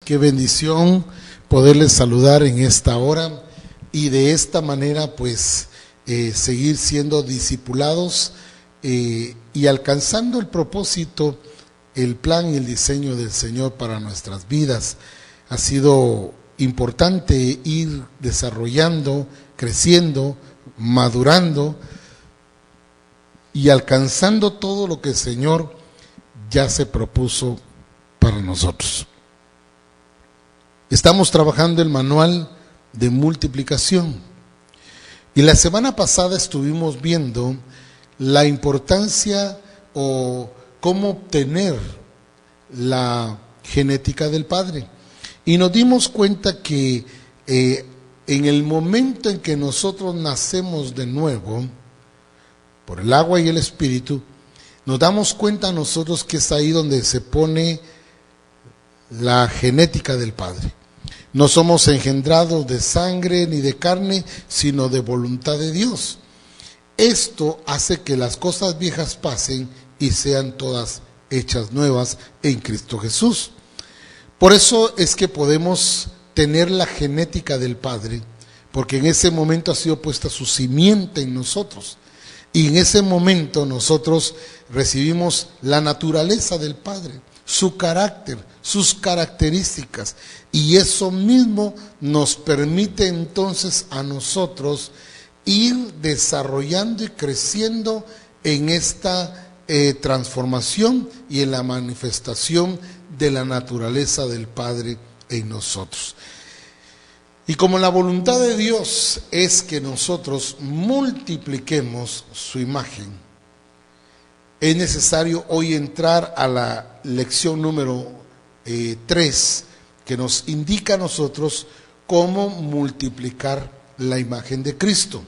Qué bendición poderles saludar en esta hora y de esta manera pues seguir siendo discipulados y alcanzando el propósito, el plan y el diseño del Señor para nuestras vidas. Ha sido importante ir desarrollando, creciendo, madurando y alcanzando todo lo que el Señor ya se propuso para nosotros. Estamos trabajando el manual de multiplicación y la semana pasada estuvimos viendo la importancia o cómo obtener la genética del Padre, y nos dimos cuenta que en el momento en que nosotros nacemos de nuevo por el agua y el Espíritu, nos damos cuenta nosotros que es ahí donde se pone la genética del Padre. No somos engendrados de sangre ni de carne, sino de voluntad de Dios. Esto hace que las cosas viejas pasen y sean todas hechas nuevas en Cristo Jesús. Por eso es que podemos tener la genética del Padre, porque en ese momento ha sido puesta su simiente en nosotros. Y en ese momento nosotros recibimos la naturaleza del Padre, su carácter, sus características, y eso mismo nos permite entonces a nosotros ir desarrollando y creciendo en esta transformación y en la manifestación de la naturaleza del Padre en nosotros. Y como la voluntad de Dios es que nosotros multipliquemos su imagen, es necesario hoy entrar a la lección número 3, que nos indica a nosotros cómo multiplicar la imagen de Cristo.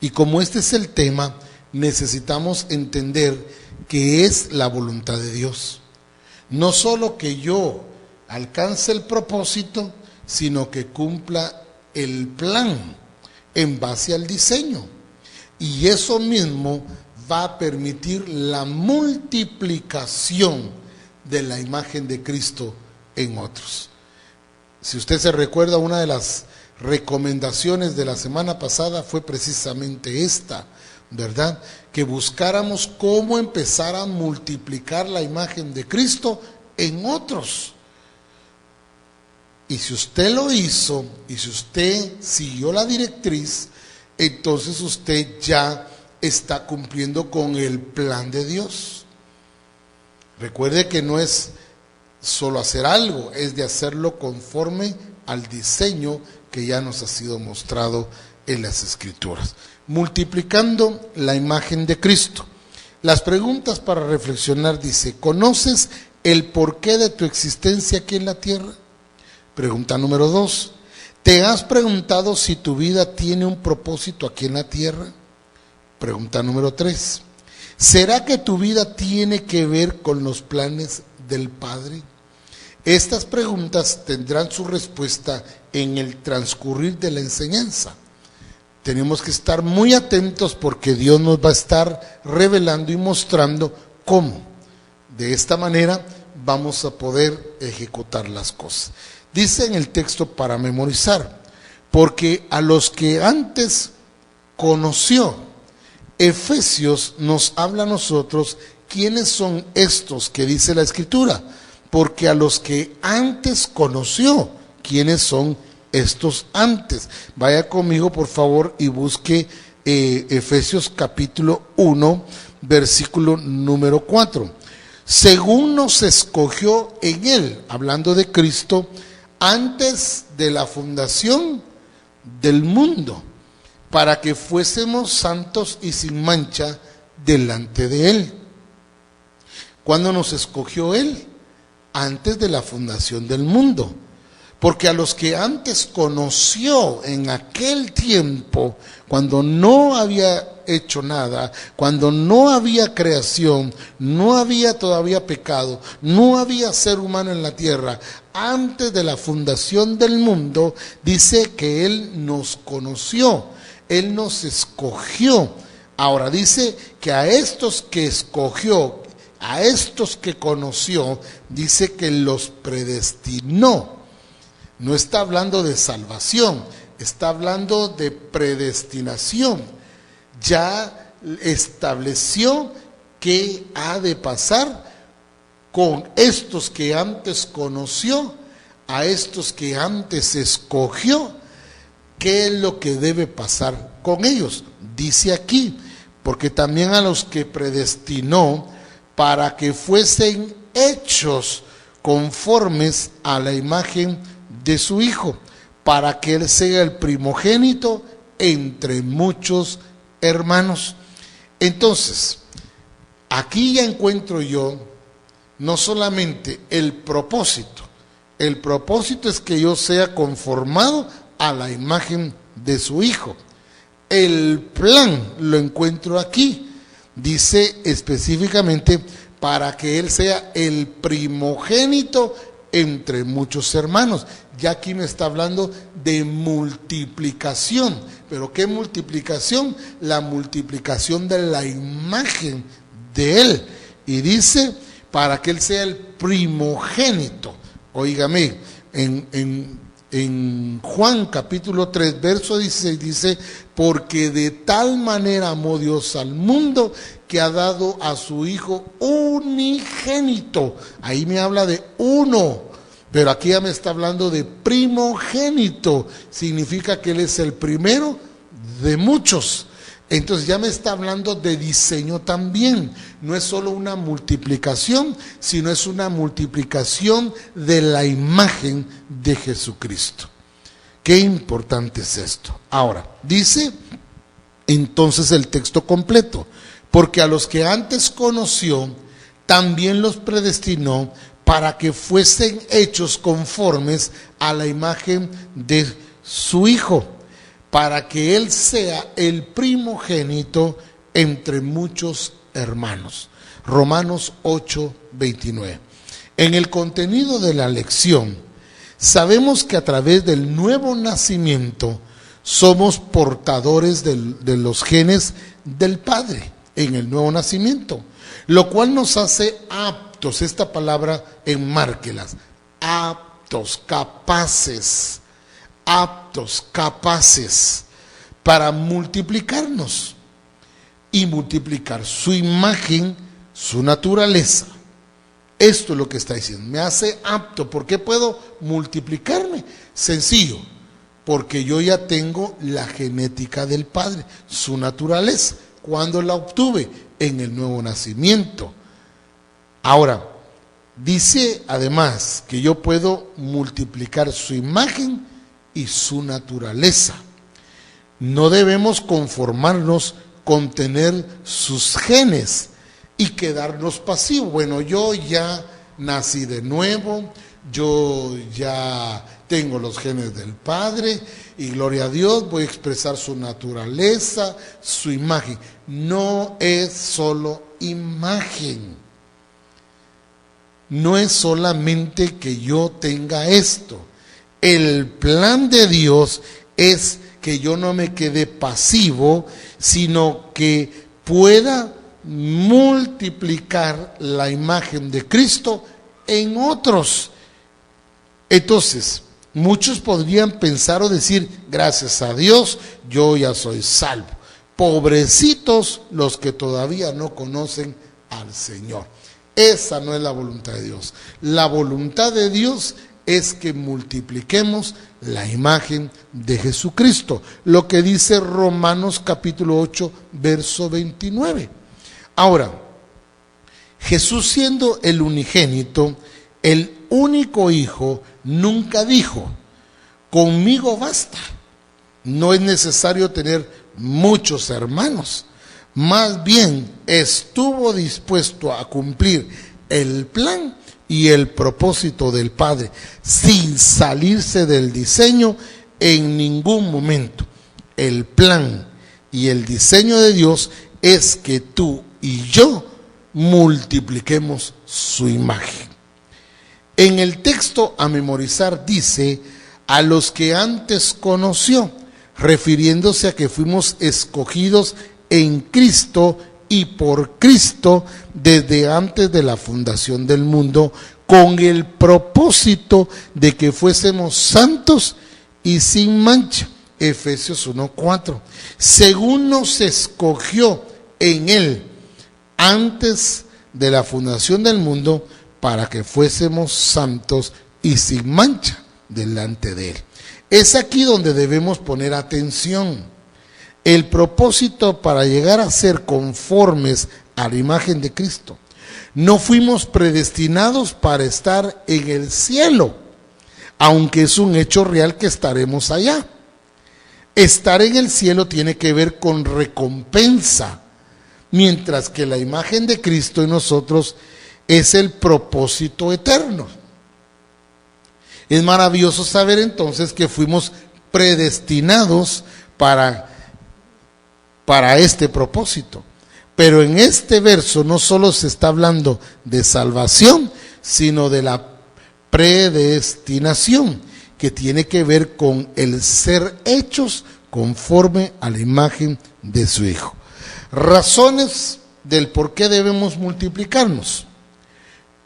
Y como este es el tema, necesitamos entender que es la voluntad de Dios. No solo que yo alcance el propósito, sino que cumpla el plan en base al diseño. Y eso mismo va a permitir la multiplicación de la imagen de Cristo en otros. Si usted se recuerda, una de las recomendaciones de la semana pasada fue precisamente esta, ¿verdad? Que buscáramos cómo empezar a multiplicar la imagen de Cristo en otros. Y si usted lo hizo, y si usted siguió la directriz, entonces usted ya está cumpliendo con el plan de Dios. Recuerde que no es solo hacer algo, es de hacerlo conforme al diseño que ya nos ha sido mostrado en las Escrituras. Multiplicando la imagen de Cristo. Las preguntas para reflexionar dice: ¿conoces el porqué de tu existencia aquí en la tierra? Pregunta número 2. ¿Te has preguntado si tu vida tiene un propósito aquí en la tierra? Pregunta número 3. ¿Será que tu vida tiene que ver con los planes del Padre? Estas preguntas tendrán su respuesta en el transcurrir de la enseñanza. Tenemos que estar muy atentos porque Dios nos va a estar revelando y mostrando cómo. De esta manera vamos a poder ejecutar las cosas. Dice en el texto para memorizar: porque a los que antes conoció. Efesios nos habla a nosotros quiénes son estos que dice la Escritura. Porque a los que antes conoció, ¿quiénes son estos antes? Vaya conmigo por favor y busque Efesios capítulo 1, versículo número 4. Según nos escogió en él, hablando de Cristo, antes de la fundación del mundo, para que fuésemos santos y sin mancha delante de él. ¿Cuándo nos escogió él? Antes de la fundación del mundo. Porque a los que antes conoció en aquel tiempo, cuando no había hecho nada, cuando no había creación, no había todavía pecado, no había ser humano en la tierra, antes de la fundación del mundo, dice que Él nos conoció, Él nos escogió. Ahora dice que a estos que escogió, a estos que conoció, dice que los predestinó. No está hablando de salvación, está hablando de predestinación. Ya estableció qué ha de pasar con estos que antes conoció, a estos que antes escogió, qué es lo que debe pasar con ellos. Dice aquí, porque también a los que predestinó para que fuesen hechos conformes a la imagen de su Hijo, para que Él sea el primogénito entre muchos hermanos. Entonces, aquí ya encuentro yo no solamente el propósito es que yo sea conformado a la imagen de su Hijo. El plan lo encuentro aquí. Dice específicamente para que Él sea el primogénito entre muchos hermanos. Ya aquí me está hablando de multiplicación. ¿Pero qué multiplicación? La multiplicación de la imagen de Él. Y dice para que Él sea el primogénito. Óigame, en Juan capítulo 3, verso 16 dice, porque de tal manera amó Dios al mundo que ha dado a su Hijo unigénito. Ahí me habla de uno, pero aquí ya me está hablando de primogénito. Significa que Él es el primero de muchos. Entonces ya me está hablando de diseño también. No es solo una multiplicación, sino es una multiplicación de la imagen de Jesucristo. Qué importante es esto. Ahora, dice entonces el texto completo, porque a los que antes conoció, también los predestinó para que fuesen hechos conformes a la imagen de su Hijo, para que Él sea el primogénito entre muchos hermanos. Romanos 8:29. En el contenido de la lección, sabemos que a través del nuevo nacimiento somos portadores de los genes del Padre en el nuevo nacimiento, lo cual nos hace aptos, esta palabra enmárquelas, aptos, capaces para multiplicarnos y multiplicar su imagen, su naturaleza. Esto es lo que está diciendo, me hace apto. ¿Por qué puedo multiplicarme? Sencillo, porque yo ya tengo la genética del Padre, su naturaleza. ¿Cuándo la obtuve? En el nuevo nacimiento. Ahora, dice además que yo puedo multiplicar su imagen y su naturaleza. No debemos conformarnos con tener sus genes y quedarnos pasivos. Bueno, yo ya nací de nuevo, yo ya tengo los genes del Padre y gloria a Dios, voy a expresar su naturaleza, su imagen. No es solo imagen. No es solamente que yo tenga esto. El plan de Dios es que yo no me quede pasivo, sino que pueda multiplicar la imagen de Cristo en otros. Entonces, muchos podrían pensar o decir, gracias a Dios, yo ya soy salvo. Pobrecitos los que todavía no conocen al Señor. Esa no es la voluntad de Dios. La voluntad de Dios es que multipliquemos la imagen de Jesucristo, lo que dice Romanos capítulo 8, verso 29. Ahora, Jesús siendo el unigénito, el único Hijo, nunca dijo, conmigo basta, no es necesario tener muchos hermanos. Más bien estuvo dispuesto a cumplir el plan y el propósito del Padre, sin salirse del diseño en ningún momento. El plan y el diseño de Dios es que tú y yo multipliquemos su imagen. En el texto a memorizar dice, a los que antes conoció, refiriéndose a que fuimos escogidos en Cristo y por Cristo desde antes de la fundación del mundo, con el propósito de que fuésemos santos y sin mancha. Efesios 1:4. Según nos escogió en Él antes de la fundación del mundo, para que fuésemos santos y sin mancha delante de Él. Es aquí donde debemos poner atención. El propósito para llegar a ser conformes a la imagen de Cristo. No fuimos predestinados para estar en el cielo, aunque es un hecho real que estaremos allá. Estar en el cielo tiene que ver con recompensa, mientras que la imagen de Cristo en nosotros es el propósito eterno. Es maravilloso saber entonces que fuimos predestinados para este propósito. Pero en este verso no solo se está hablando de salvación, sino de la predestinación, que tiene que ver con el ser hechos conforme a la imagen de su Hijo. Razones del por qué debemos multiplicarnos.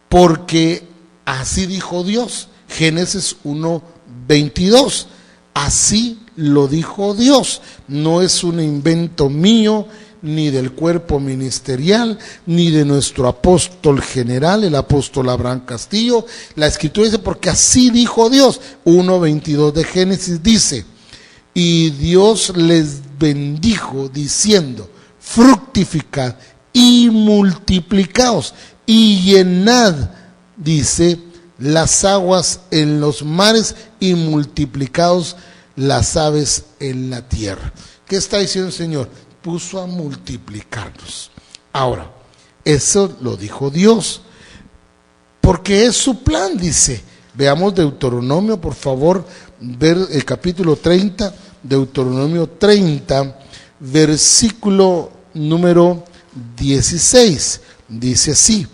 Porque así dijo Dios, Génesis 1:22, así lo dijo Dios. No es un invento mío, ni del cuerpo ministerial, ni de nuestro apóstol general, el apóstol Abraham Castillo. La escritura dice, porque así dijo Dios. 1:22 de Génesis dice, y Dios les bendijo diciendo, fructificad y multiplicaos y llenad, dice, las aguas en los mares y multiplicaos las aves en la tierra. ¿Qué está diciendo el Señor? Puso a multiplicarnos. Ahora, eso lo dijo Dios, porque es su plan, dice. Veamos Deuteronomio, por favor, ver el capítulo 30, Deuteronomio 30, versículo número 16. Dice así,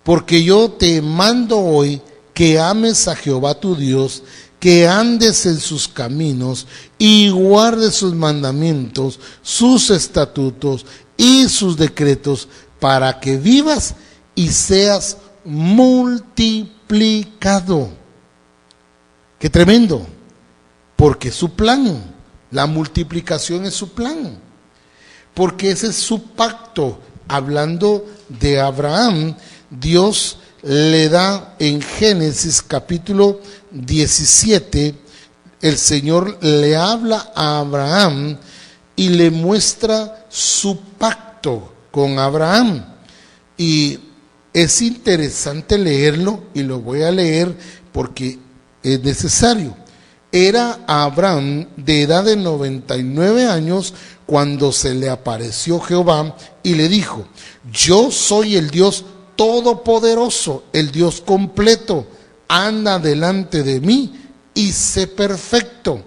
porque yo te mando hoy que ames a Jehová tu Dios, que andes en sus caminos y guardes sus mandamientos, sus estatutos y sus decretos, para que vivas y seas multiplicado. ¡Qué tremendo! Porque es su plan, la multiplicación es su plan, porque ese es su pacto. Hablando de Abraham, Dios le da en Génesis capítulo 17, el Señor le habla a Abraham y le muestra su pacto con Abraham. Y es interesante leerlo, y lo voy a leer porque es necesario. Era Abraham de edad de 99 años cuando se le apareció Jehová y le dijo, yo soy el Dios todopoderoso, el Dios completo, anda delante de mí y sé perfecto.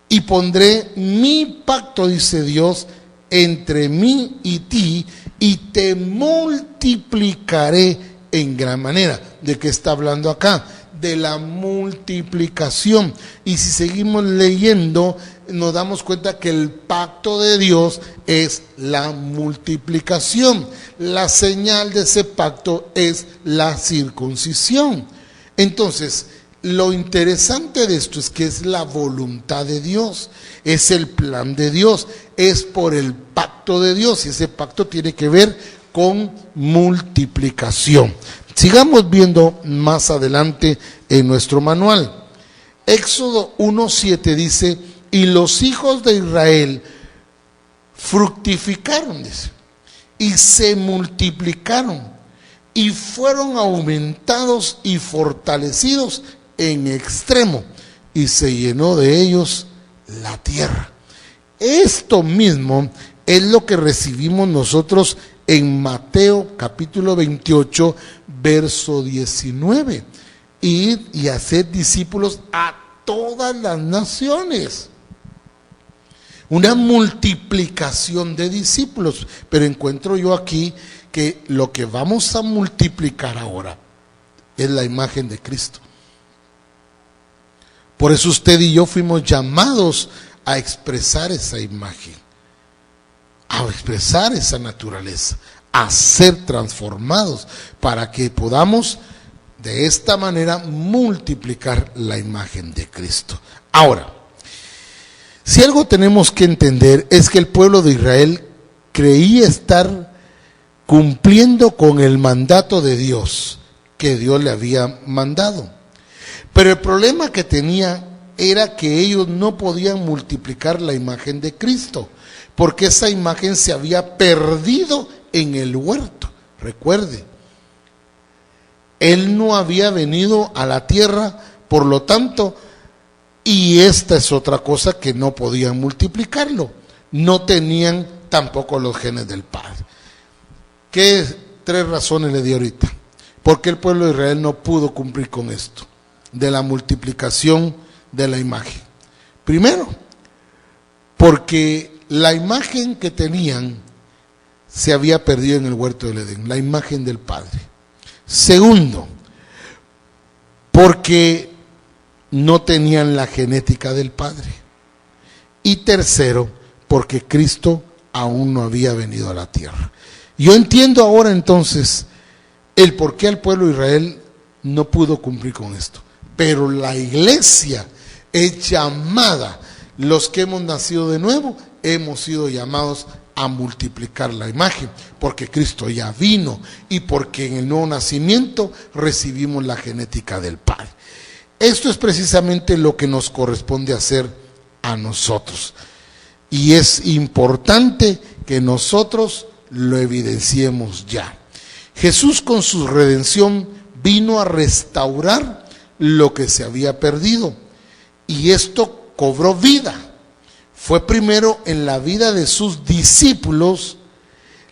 Y pondré mi pacto, dice Dios, entre mí y ti, y te multiplicaré en gran manera. ¿De qué está hablando acá? De la multiplicación. Y si seguimos leyendo, nos damos cuenta que el pacto de Dios es la multiplicación. La señal de ese pacto es la circuncisión. Entonces, lo interesante de esto es que es la voluntad de Dios, es el plan de Dios, es por el pacto de Dios, y ese pacto tiene que ver con multiplicación. Sigamos viendo más adelante en nuestro manual. Éxodo 1:7 dice, y los hijos de Israel fructificaron, dice, y se multiplicaron, y fueron aumentados y fortalecidos en extremo, y se llenó de ellos la tierra. Esto mismo es lo que recibimos nosotros en Mateo capítulo 28, verso 19. Id y haced discípulos a todas las naciones. Una multiplicación de discípulos. Pero encuentro yo aquí que lo que vamos a multiplicar ahora es la imagen de Cristo. Por eso usted y yo fuimos llamados a expresar esa imagen, a expresar esa naturaleza, a ser transformados, para que podamos de esta manera multiplicar la imagen de Cristo. Ahora, si algo tenemos que entender es que el pueblo de Israel creía estar cumpliendo con el mandato de Dios que Dios le había mandado. Pero el problema que tenía era que ellos no podían multiplicar la imagen de Cristo, porque esa imagen se había perdido en el huerto. Recuerde, Él no había venido a la tierra, por lo tanto, y esta es otra cosa que no podían multiplicarlo. No tenían tampoco los genes del Padre. ¿Qué 3 razones le di ahorita? ¿Por qué el pueblo de Israel no pudo cumplir con esto de la multiplicación de la imagen? Primero, porque la imagen que tenían se había perdido en el huerto del Edén, la imagen del Padre. Segundo, porque no tenían la genética del Padre. Y tercero, porque Cristo aún no había venido a la tierra. Yo entiendo ahora entonces el por qué el pueblo de Israel no pudo cumplir con esto. Pero la iglesia es llamada, los que hemos nacido de nuevo, hemos sido llamados a multiplicar la imagen, porque Cristo ya vino y porque en el nuevo nacimiento recibimos la genética del Padre. Esto es precisamente lo que nos corresponde hacer a nosotros. Y es importante que nosotros lo evidenciemos ya. Jesús con su redención vino a restaurar lo que se había perdido. Y esto cobró vida. Fue primero en la vida de sus discípulos,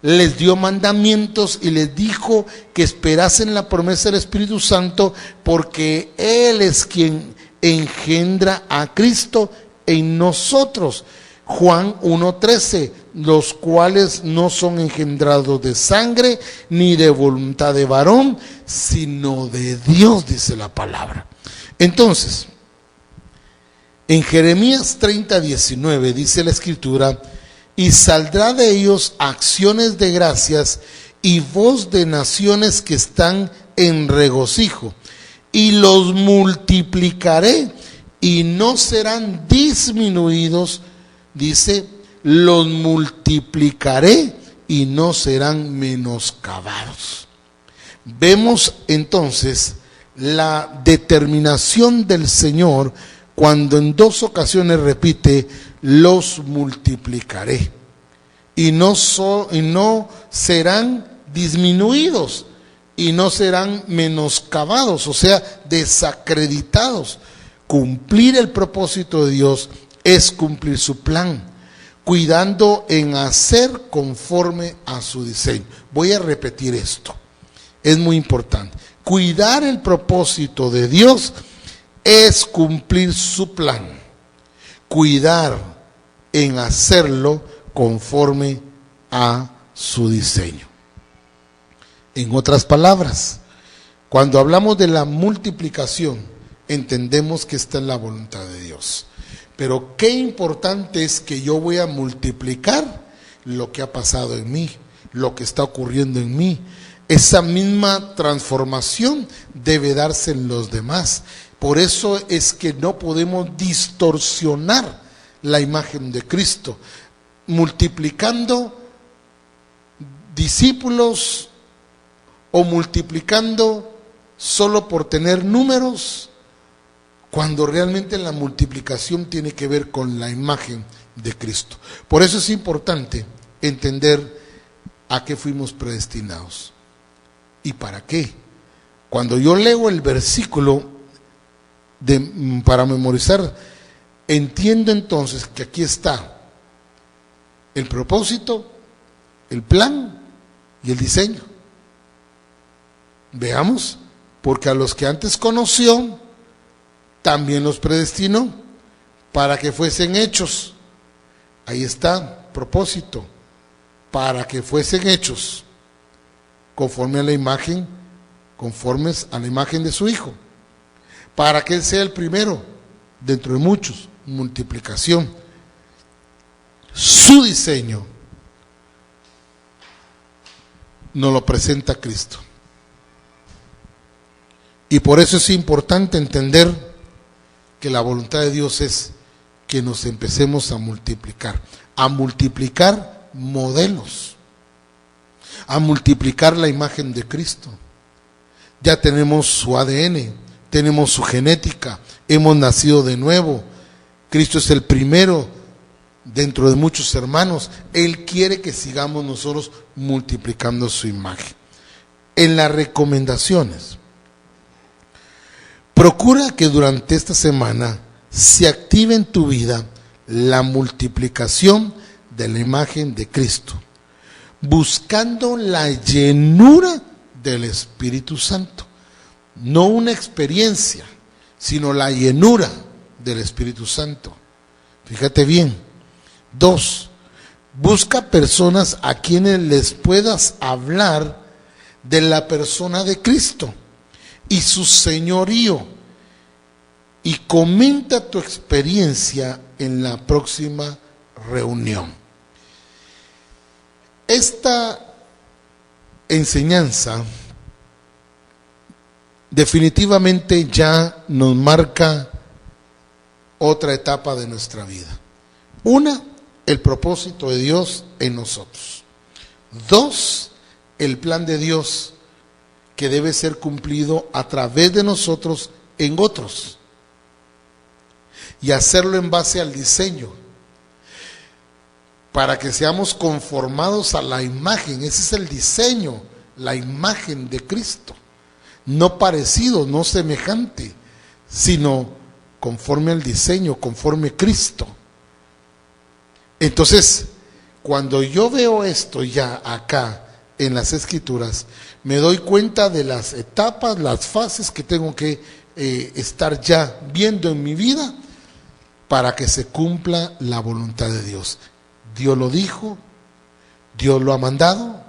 les dio mandamientos y les dijo que esperasen la promesa del Espíritu Santo, porque Él es quien engendra a Cristo en nosotros. Juan 1:13, los cuales no son engendrados de sangre ni de voluntad de varón, sino de Dios, dice la palabra. Entonces, en Jeremías 30:19 dice la Escritura: y saldrá de ellos acciones de gracias y voz de naciones que están en regocijo, y los multiplicaré y no serán disminuidos. Dice, los multiplicaré y no serán menoscabados. Vemos entonces la determinación del Señor cuando en 2 ocasiones repite, los multiplicaré y no serán disminuidos y no serán menoscabados, o sea, desacreditados. Cumplir el propósito de Dios es cumplir su plan, cuidando en hacer conforme a su diseño. Voy a repetir esto, es muy importante. Cuidar el propósito de Dios es cumplir su plan, cuidar en hacerlo conforme a su diseño. En otras palabras, cuando hablamos de la multiplicación, entendemos que esta es la voluntad de Dios. Pero qué importante es que yo voy a multiplicar lo que ha pasado en mí, lo que está ocurriendo en mí. Esa misma transformación debe darse en los demás. Por eso es que no podemos distorsionar la imagen de Cristo, multiplicando discípulos o multiplicando solo por tener números, cuando realmente la multiplicación tiene que ver con la imagen de Cristo. Por eso es importante entender a qué fuimos predestinados y para qué. Cuando yo leo el versículo para memorizar, entiendo entonces que aquí está el propósito, el plan y el diseño. Veamos, porque a los que antes conoció, también los predestinó para que fuesen hechos. Ahí está, propósito, para que fuesen hechos conforme a la imagen, conformes a la imagen de su Hijo, para que Él sea el primero dentro de muchos, multiplicación. Su diseño nos lo presenta Cristo. Y por eso es importante entender que la voluntad de Dios es que nos empecemos a multiplicar modelos, a multiplicar la imagen de Cristo. Ya tenemos su ADN, tenemos su genética, hemos nacido de nuevo. Cristo es el primero dentro de muchos hermanos. Él quiere que sigamos nosotros multiplicando su imagen. En las recomendaciones, procura que durante esta semana se active en tu vida la multiplicación de la imagen de Cristo, buscando la llenura del Espíritu Santo. No una experiencia, sino la llenura del Espíritu Santo. Fíjate bien. 2, busca personas a quienes les puedas hablar de la persona de Cristo y su señorío, y comenta tu experiencia en la próxima reunión. Esta enseñanza definitivamente ya nos marca otra etapa de nuestra vida. 1, el propósito de Dios en nosotros. 2, el plan de Dios que debe ser cumplido a través de nosotros en otros. Y hacerlo en base al diseño, para que seamos conformados a la imagen. Ese es el diseño, la imagen de Cristo. No parecido, no semejante, sino conforme al diseño, conforme a Cristo. Entonces, cuando yo veo esto ya acá en las Escrituras, me doy cuenta de las etapas, las fases que tengo que estar ya viendo en mi vida para que se cumpla la voluntad de Dios. Dios lo dijo, Dios lo ha mandado,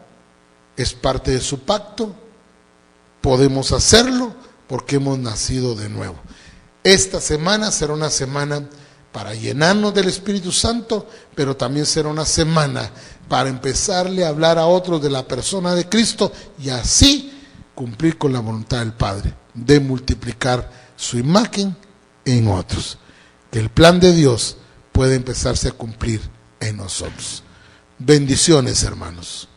es parte de su pacto, podemos hacerlo porque hemos nacido de nuevo. Esta semana será una semana para llenarnos del Espíritu Santo, pero también será una semana para empezarle a hablar a otros de la persona de Cristo y así cumplir con la voluntad del Padre, de multiplicar su imagen en otros. Que el plan de Dios puede empezarse a cumplir en nosotros. Bendiciones, hermanos.